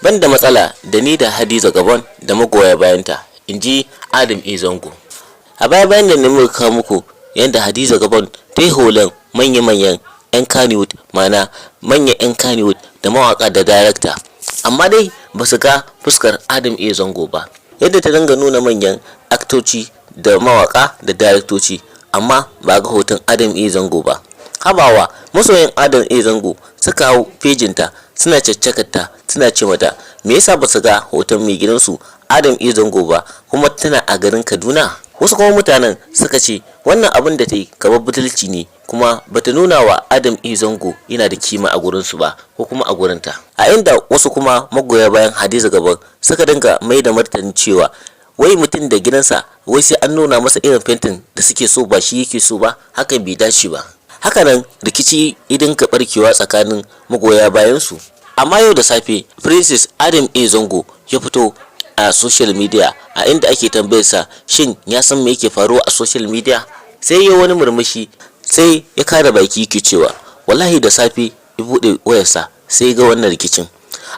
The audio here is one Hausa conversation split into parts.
ban da matsala da ni da Hadiza Gabon da magoya bayanta, inji Adam A Zango. A baya bayan da muka kawo muku yadda Hadiza Gabon ta yi holan manya-manyan 'yan Kannywood, mana manyan 'yan Kannywood da mawaka da darakta, amma dai ba su ga fuskar Adam A Zango ba. Yadda ta dinga nuna manyan aktoci da mawaka da daraktoci, amma ba ga hoton Adam A Zango ba. Habawa masoyan Adam A Zango suka hau fejinta suna caccakarta, suna ce mata me yasa ba su ga hoton mai gidansu Adam A Zango ba, kuma tana a garin Kaduna. Wasu kuma mutanen suka ce wannan abin da ta yi kamar butulci ne, kuma bata nuna wa Adam A Zango yana da kima a gurinsu ba ko kuma a gurinta. A inda wasu kuma magoya bayan Hadiza Gabon suka dinga mai da martani cewa wai mutum da gidansa wai sai an nuna masa irin fentin da suke so ba shi yake so ba, hakan bai dace ba. Hakanan rikici idan ka barkewa tsakanin magoya bayan su. Amma yau da safe Princess Adam A Zango ya fito a social media, a inda ake tambayarsa shin ya san me yake faruwa a social media, sai ya wani murmushi, sai ya kare baki yake cewa wallahi da safe ya bude wayarsa sai ga wannan rikicin,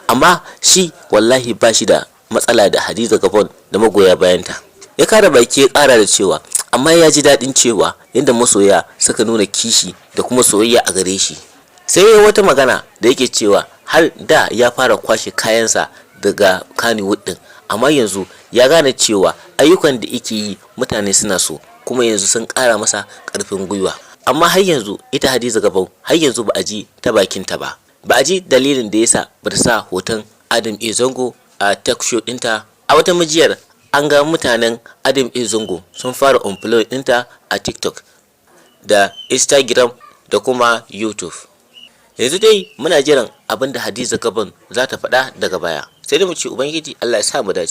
amma shi wallahi ba shi da matsala da Hadiza Gabon da magoya bayanta. Ya kare baki ya kara da cewa amma ya ji daɗin cewa yadda masoya suka nuna kishi da kuma soyayya a gare shi. Sai ya wata magana da yake cewa har da ya fara kwashe kayansa daga Kannywood din, amma yanzu ya gane cewa ayyukan da yake yi mutane suna so, kuma yanzu sun ƙara masa ƙarfin gwiwa. Amma har yanzu ita Hadiza Gabon har yanzu ba a ji ta bakinta ba, ba a ji dalilin da yasa ba ta sa hoton Adam A Zango a talk show ɗinta. A wata majiyar an ga mutanen Adam A Zango sun fara unfollow ɗinta a TikTok da Instagram da kuma YouTube. Yanzu dai muna jiran abin da Hadiza Gabon za ta faɗa daga baya, sai da mu ce Ubangiji Allah ya sa mu dace.